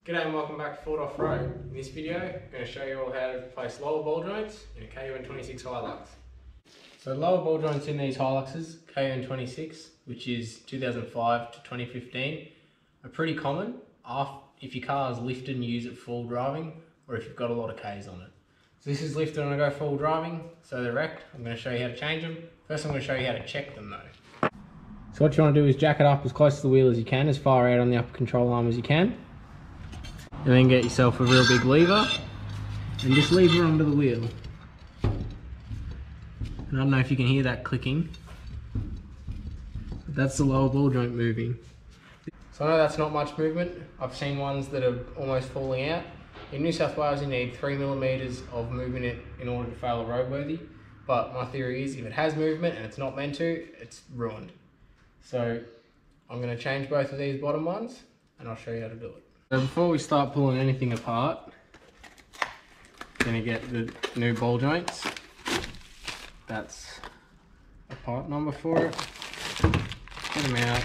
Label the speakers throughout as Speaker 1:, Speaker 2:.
Speaker 1: G'day and welcome back to Foord Offroad. In this video, I'm going to show you all how to place lower ball joints in a kun26 Hilux. So lower ball joints in these Hiluxes, kun26, which is 2005 to 2015, are pretty common if your car is lifted and you use it full driving, or if you've got a lot of Ks on it. So this is lifted when I go full driving, so they're wrecked. I'm going to show you how to change them. First I'm going to show you how to check them though. So what you want to do is jack it up as close to the wheel as you can, as far out on the upper control arm as you can. And then get yourself a real big lever and just lever onto the wheel. And I don't know if you can hear that clicking, but that's the lower ball joint moving. So I know that's not much movement. I've seen ones that are almost falling out. In New South Wales you need 3mm of movement in order to fail a roadworthy, but my theory is if it has movement and it's not meant to, it's ruined. So I'm going to change both of these bottom ones and I'll show you how to do it. So before we start pulling anything apart, I'm going to get the new ball joints. That's a part number for it. Get them out.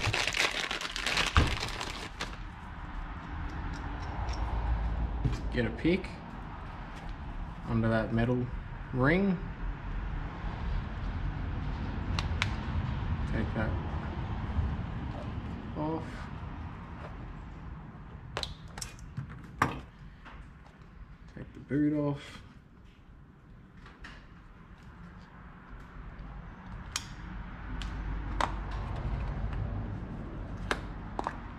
Speaker 1: Get a pick under that metal ring. Take that off. Take the boot off.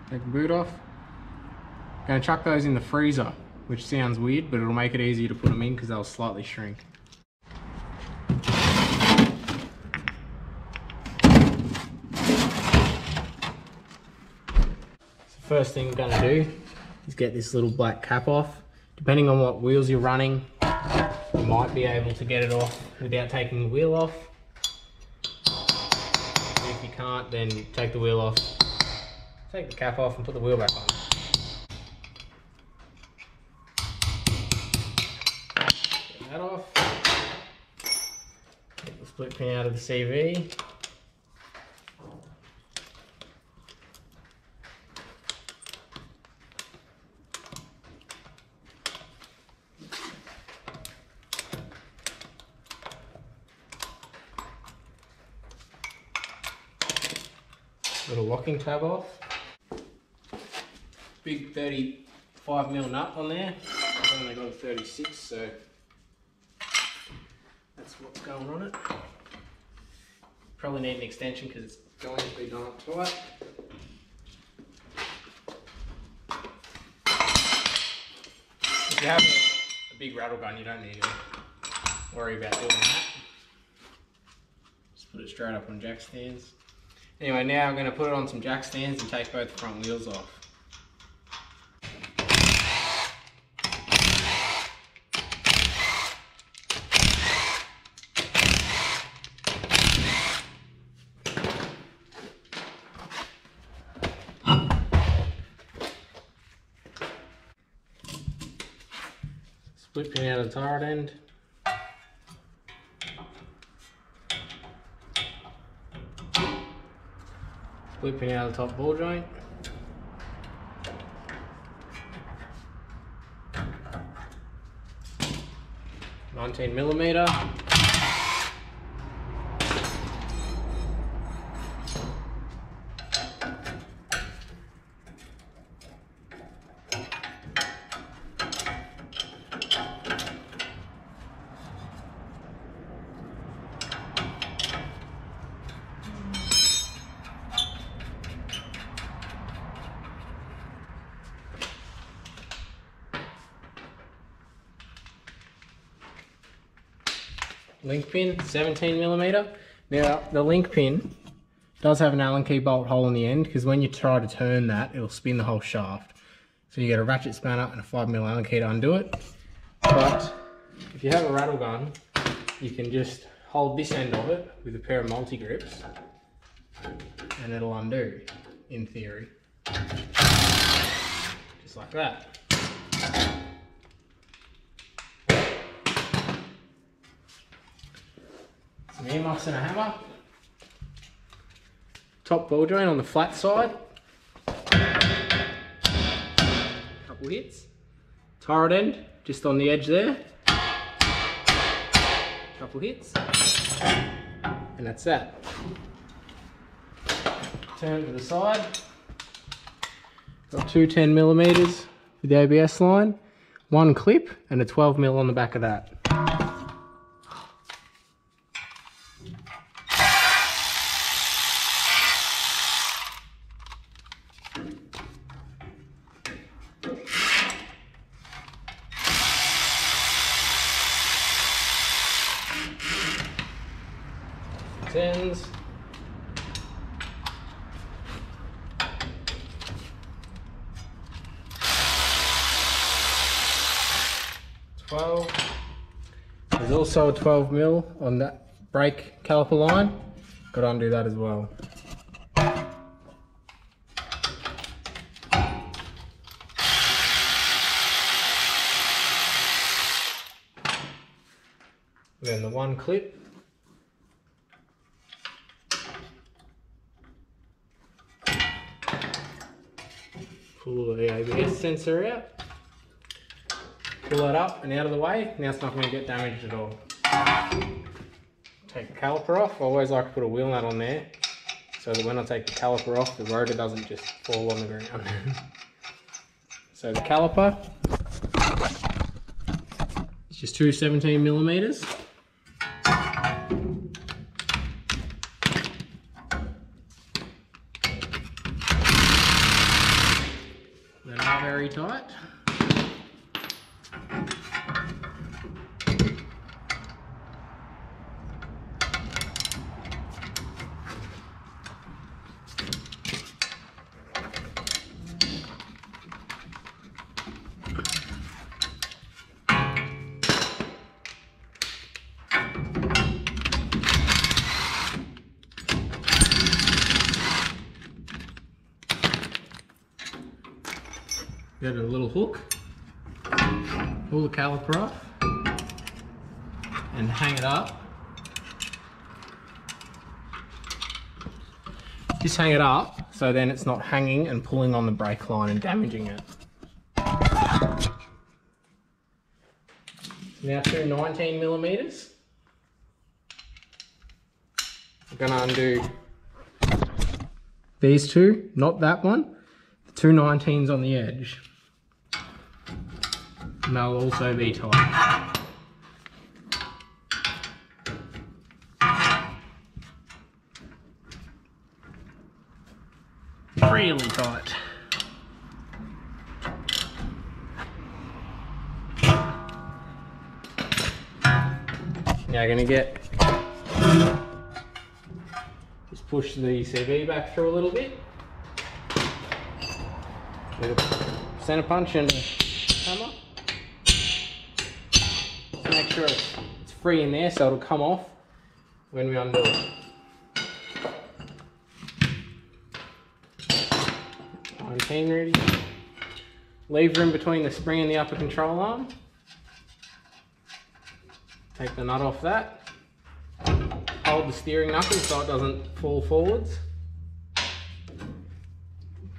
Speaker 1: Take the boot off. Going to chuck those in the freezer, which sounds weird, but it'll make it easier to put them in because they'll slightly shrink. So first thing we're going to do is get this little black cap off. Depending on what wheels you're running, you might be able to get it off without taking the wheel off. If you can't, then take the wheel off, take the cap off and put the wheel back on. Get that off. Get the split pin out of the CV. Little locking tab off. Big 35mm nut on there. I've only got a 36, so that's what's going on it. Probably need an extension because it's going to be done up tight. If you have a big rattle gun, you don't need to worry about doing that. Just put it straight up on jack stands. Anyway, now I'm going to put it on some jack stands and take both the front wheels off. Split pin out of the turret end. Split pin out of the top ball joint. (19mm). Link pin, 17mm. Now the link pin does have an Allen key bolt hole in the end because when you try to turn that, it'll spin the whole shaft. So you get a ratchet spanner and a 5mm Allen key to undo it. But if you have a rattle gun, you can just hold this end of it with a pair of multi-grips and it'll undo, in theory. Just like that. Some earmuffs and a hammer. Top ball joint on the flat side. Up couple hits. Tie rod end, just on the edge there. Couple hits. And that's that. Turn it to the side. Got two 10mm with the ABS line, one clip, and a 12mm on the back of that. Ends. There's also a 12mm on that brake caliper line. Got to undo that as well. Then the one clip. Pull the ABS sensor out. Pull that up and out of the way. Now it's not going to get damaged at all. Take the caliper off. I always like to put a wheel nut on there so that when I take the caliper off, the rotor doesn't just fall on the ground. So the caliper, it's just two 17mm. They are very tight. Get a little hook, pull the caliper off and hang it up. Just hang it up so then it's not hanging and pulling on the brake line and damaging it. Now two 19mm. I'm going to undo these two, not that one. The two 19s on the edge. And they'll also be tight. Really tight. Now I'm going to just push the CV back through a little bit. With a center punch and a hammer. So make sure it's free in there so it'll come off when we undo it. 19 ready. Lever in between the spring and the upper control arm. Take the nut off that. Hold the steering knuckle so it doesn't fall forwards.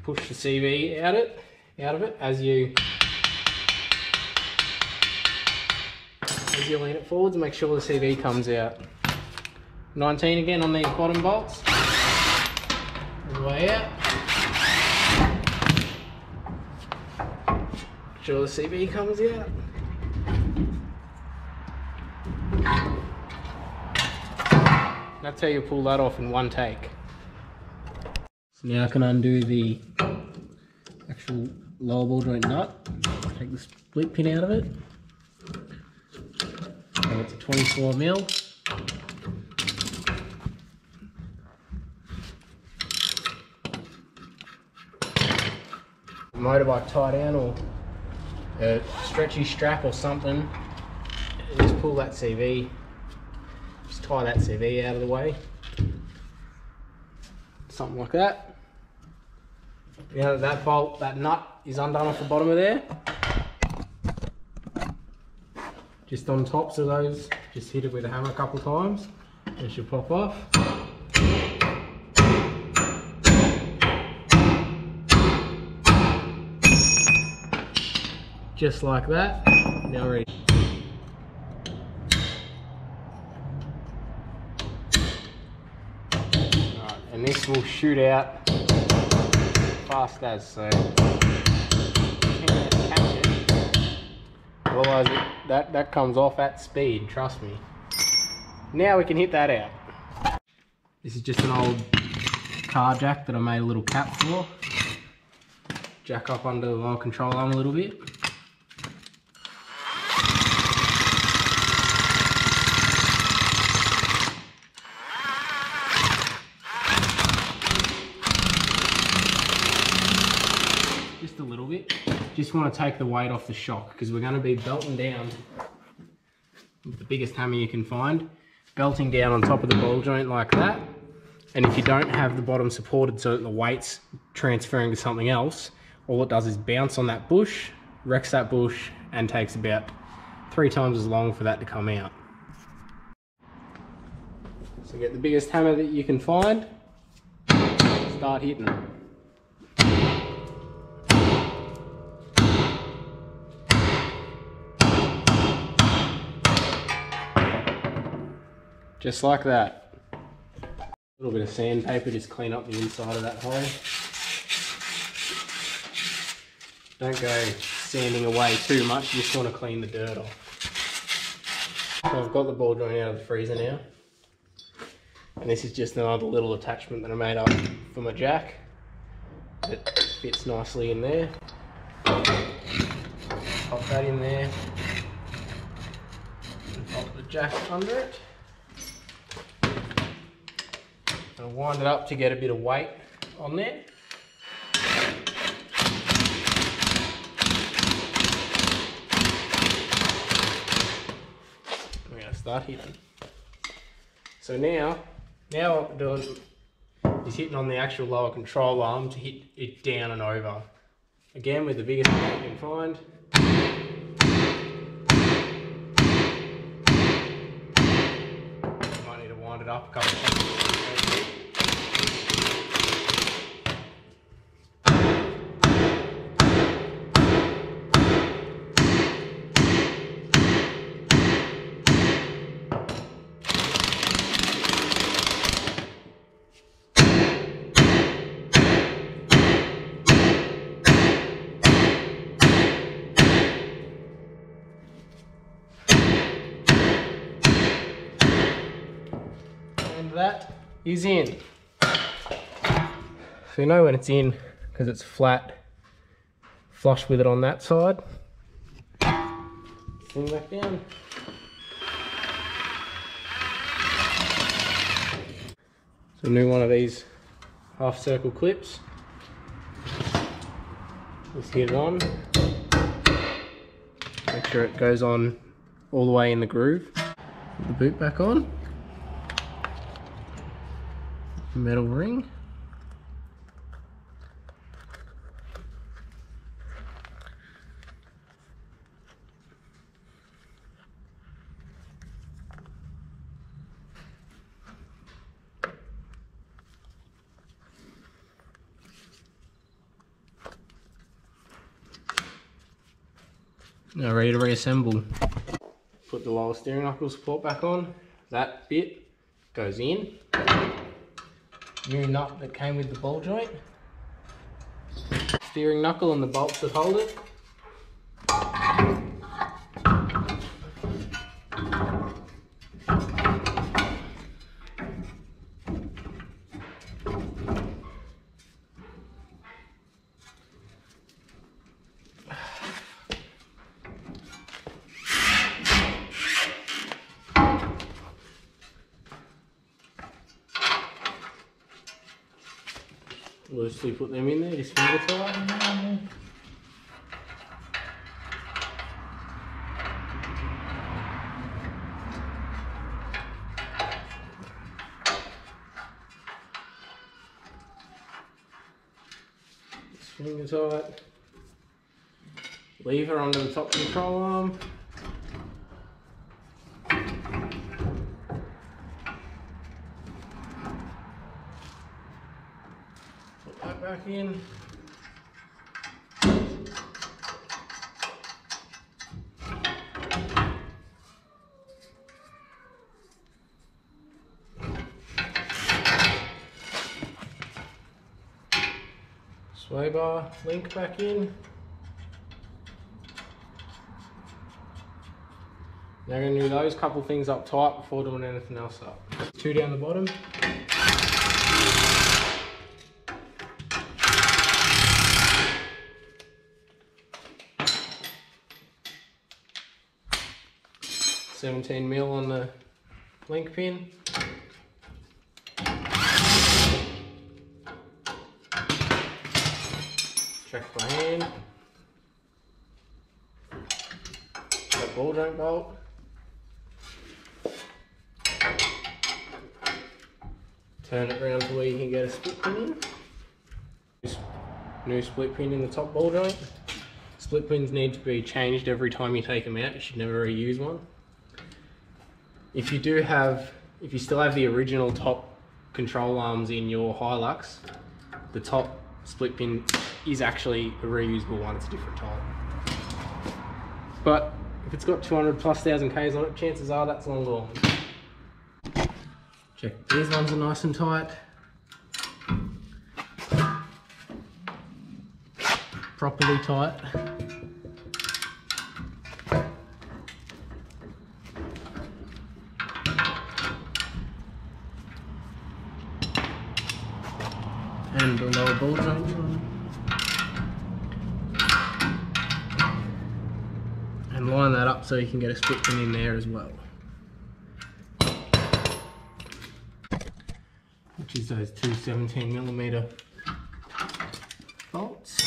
Speaker 1: Push the CV out of it as you lean it forwards. Make sure the CV comes out. 19 again on these bottom bolts. All the way out. Make sure the CV comes out. That's how you pull that off in one take. So now I can undo the actual lower ball joint nut. Take the split pin out of it. So it's a 24mm. Motorbike tie down or a stretchy strap or something. And just pull that CV. Just tie that CV out of the way. Something like that. Now that bolt, that nut is undone off the bottom of there. Just on tops of those, just hit it with a hammer a couple of times. It should pop off. just like that. Now ready. Alright, and this will shoot out fast as, so you can't catch it. Otherwise that comes off at speed, trust me. Now we can hit that out. This is just an old car jack that I made a little cap for. Jack up under the lower control arm a little bit. Just a little bit. Just want to take the weight off the shock because we're going to be belting down with the biggest hammer you can find. Belting down on top of the ball joint like that. And if you don't have the bottom supported so that the weight's transferring to something else, all it does is bounce on that bush, wrecks that bush, and takes about 3 times as long for that to come out. So get the biggest hammer that you can find, start hitting. Just like that. A little bit of sandpaper, just clean up the inside of that hole. Don't go sanding away too much, you just want to clean the dirt off. So I've got the ball joint out of the freezer now. And this is just another little attachment that I made up for my jack. It fits nicely in there. Pop that in there. And pop the jack under it. I'll wind it up to get a bit of weight on there. We're going to start hitting. So now what we're doing is hitting on the actual lower control arm to hit it down and over. Again with the biggest one you can find. You might need to wind it up a couple of times. That is in. So you know when it's in because it's flat, flush with it on that side. Swing back down. So new one of these half circle clips. Just hit it on. Make sure it goes on all the way in the groove. Put the boot back on. Metal ring. Now ready to reassemble. Put the lower steering knuckle support back on. That bit goes in. New nut that came with the ball joint. Steering knuckle and the bolts that hold it. Loosely put them in there, just finger tight. Just finger tight. Lever under the top control arm. Back in. sway bar link back in. Now we're going to do those couple things up tight before doing anything else up. 2 down the bottom. $17mm on the link pin. Check by hand. That ball joint bolt. Turn it around to where you can get a split pin in. New split pin in the top ball joint. Split pins need to be changed every time you take them out. You should never reuse one. If you still have the original top control arms in your Hilux, the top split pin is actually a reusable one. It's a different type. But if it's got 200,000+ Ks on it, chances are that's long gone. Check these ones are nice and tight. Properly tight. And the lower ball joint on. And line that up so you can get a split pin in there as well. Which is those two 17mm bolts.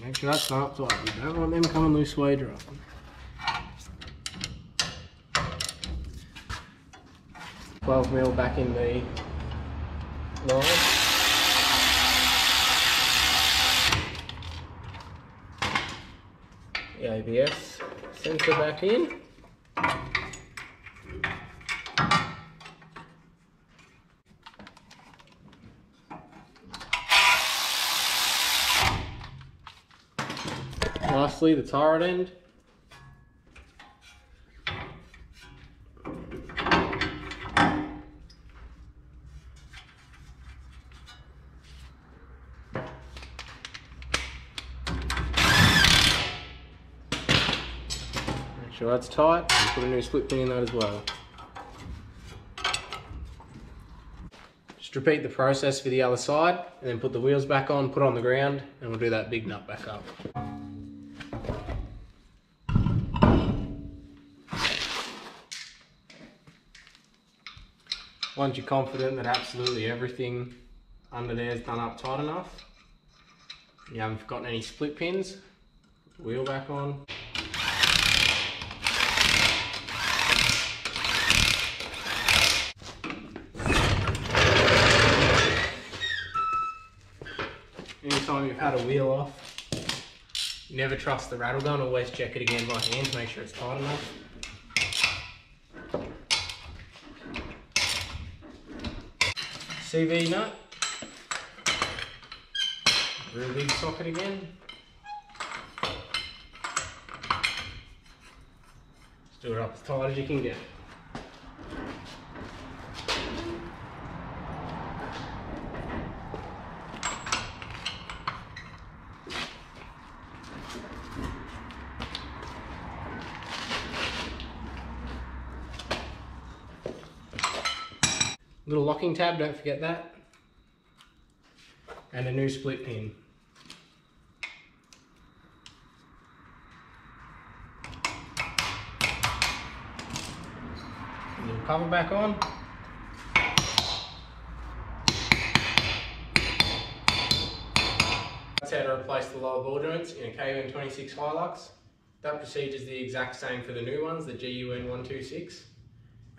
Speaker 1: Make sure that's not up tight. You don't want them coming loose way dry. $12mm back in the line. The ABS sensor back in. Lastly, the turret end. Make sure that's tight, and put a new split pin in that as well. Just repeat the process for the other side, and then put the wheels back on, put on the ground, and we'll do that big nut back up. Once you're confident that absolutely everything under there is done up tight enough, you haven't forgotten any split pins, put the wheel back on. Anytime you've had a wheel off, you never trust the rattle gun, always check it again by hand to make sure it's tight enough. CV nut, real big socket again. Just do it up as tight as you can get. Little locking tab, don't forget that. And a new split pin. Little cover back on. That's how to replace the lower ball joints in a kun26 Hilux. That procedure is the exact same for the new ones, the kun26.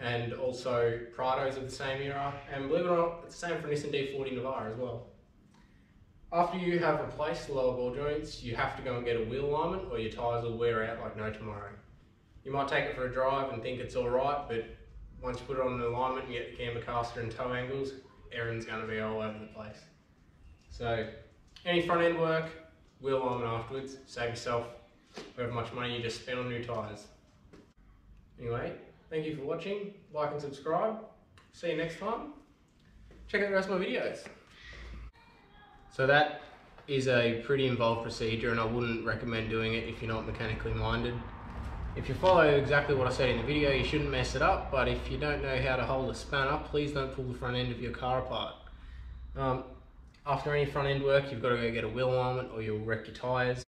Speaker 1: And also Prados of the same era, and believe it or not, it's the same for Nissan D40 Navara as well. After you have replaced the lower ball joints, you have to go and get a wheel alignment or your tyres will wear out like no tomorrow. You might take it for a drive and think it's alright, but once you put it on an alignment and get the camber caster and toe angles, everything's going to be all over the place. So any front end work, wheel alignment afterwards, save yourself however much money you just spent on new tyres. Anyway, thank you for watching, like and subscribe. See you next time. Check out the rest of my videos. So that is a pretty involved procedure, and I wouldn't recommend doing it if you're not mechanically minded. If you follow exactly what I said in the video, you shouldn't mess it up, but if you don't know how to hold a spanner, please don't pull the front end of your car apart. After any front end work, you've got to go get a wheel alignment or you'll wreck your tyres.